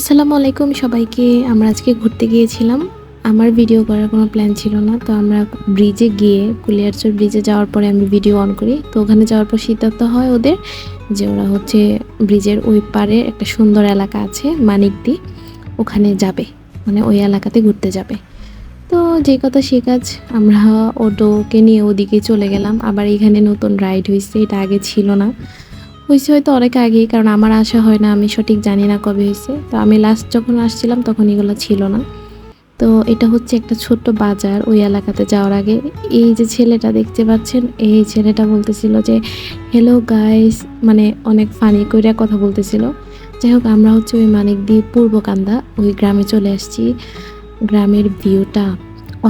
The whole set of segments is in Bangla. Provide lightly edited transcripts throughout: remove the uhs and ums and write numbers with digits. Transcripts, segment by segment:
আসসালামু আলাইকুম সবাইকে। আমরা আজকে ঘুরতে গিয়েছিলাম। আমার ভিডিও করার কোনো প্ল্যান ছিল না। তো আমরা ব্রিজে গিয়ে কুলিয়ারচর ব্রিজে যাওয়ার পরে আমি ভিডিও অন করি। তো ওখানে যাওয়ার পর সিদ্ধান্ত হয় ওদের যে ওরা হচ্ছে ব্রিজের ওই পারে একটা সুন্দর এলাকা আছে মানিকদি, ওখানে যাবে। মানে ওই এলাকাতে ঘুরতে যাবে। তো যে কথা সে কাজ, আমরা অটোকে নিয়ে ওদিকে চলে গেলাম। আবার এখানে নতুন রাইড হইছে, এটা আগে ছিল না। হইছে হয়তো অনেক আগেই, কারণ আমার আসা হয় না, আমি সঠিক জানি না কবে হইছে। তো আমি লাস্ট যখন আসছিলাম তখন এগুলো ছিল না। তো এটা হচ্ছে একটা ছোট্ট বাজার ওই এলাকাতে যাওয়ার আগে। এই যে ছেলেটা দেখতে পাচ্ছেন, এই ছেলেটা বলতেছিল যে হ্যালো গাইস, মানে অনেক ফানি কইরা কথা বলতেছিল। যাই হোক, আমরা হচ্ছে ওই মানিকদি পূর্বকান্দা ওই গ্রামে চলে আসছি। গ্রামের ভিউটা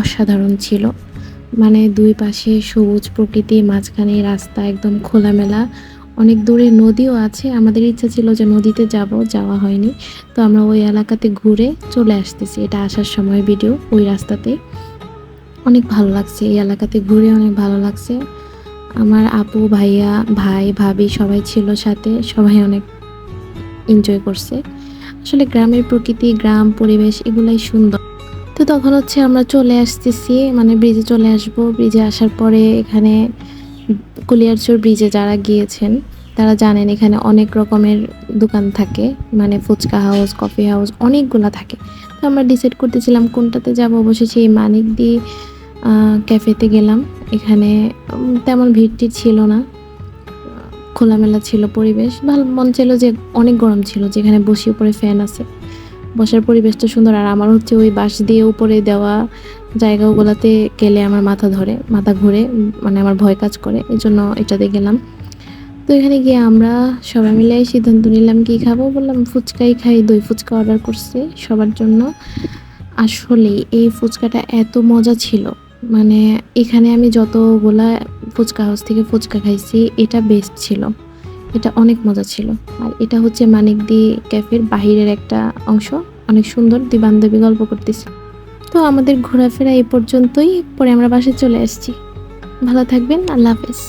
অসাধারণ ছিল। মানে দুই পাশে সবুজ প্রকৃতি, মাঝখানে রাস্তা একদম খোলামেলা। অনেক দূরে নদীও আছে। আমাদের ইচ্ছা ছিল যে নদীতে যাব, যাওয়া হয়নি। তো আমরা ওই এলাকাতে ঘুরে চলে আসতেছি। এটা আসার সময় ভিডিও ওই রাস্তাতে। অনেক ভালো লাগছে এই এলাকাতে ঘুরে, অনেক ভালো লাগছে। আমার আপু, ভাইয়া, ভাই, ভাবি সবাই ছিল সাথে, সবাই অনেক এনজয় করছে। আসলে গ্রামের প্রকৃতি, গ্রাম পরিবেশ এগুলাই সুন্দর। তো তখন হচ্ছে আমরা চলে আসতেছি, মানে ব্রিজে চলে আসব। ব্রিজে আসার পরে এখানে কুলিয়ারচর ব্রিজে যারা গিয়েছেন তারা জানেন এখানে অনেক রকমের দোকান থাকে, মানে ফুচকা হাউস, কফি হাউস অনেকগুলা থাকে। তো আমরা ডিসাইড করতেছিলাম কোনটাতে যাব। অবশেষে এই মানিকদি ক্যাফেতে গেলাম। এখানে তেমন ভিড় টিড় ছিল না, খোলামেলা ছিল পরিবেশ। ভালো মন ছিল, যে অনেক গরম ছিল, যেখানে বসি উপরে ফ্যান আছে, বসার পরিবেশটা সুন্দর। আর আমার হচ্ছে ওই বাঁশ দিয়ে উপরে দেওয়া জায়গাগুলোতে গেলে আমার মাথা ধরে, মাথা ঘুরে, মানে আমার ভয় কাজ করে, এই জন্য এটাতে গেলাম। তো এখানে গিয়ে আমরা সবাই মিলে সিদ্ধান্ত নিলাম কি খাবো। বললাম ফুচকাই খাই, দই ফুচকা অর্ডার করছি সবার জন্য। আসলে এই ফুচকাটা এত মজা ছিল, মানে এখানে আমি যতগুলা ফুচকা হাউস থেকে ফুচকা খাইছি এটা বেস্ট ছিল। এটা অনেক মজা ছিল। আর এটা হচ্ছে মানিকদি ক্যাফের বাহিরের একটা অংশ, অনেক সুন্দর। দুই বান্ধবী গল্প করতেছি। তো আমাদের ঘোরাফেরা এই পর্যন্তই, পরে আমরা বাসায় চলে আসছি। ভালো থাকবেন, আল্লাহ হাফেজ।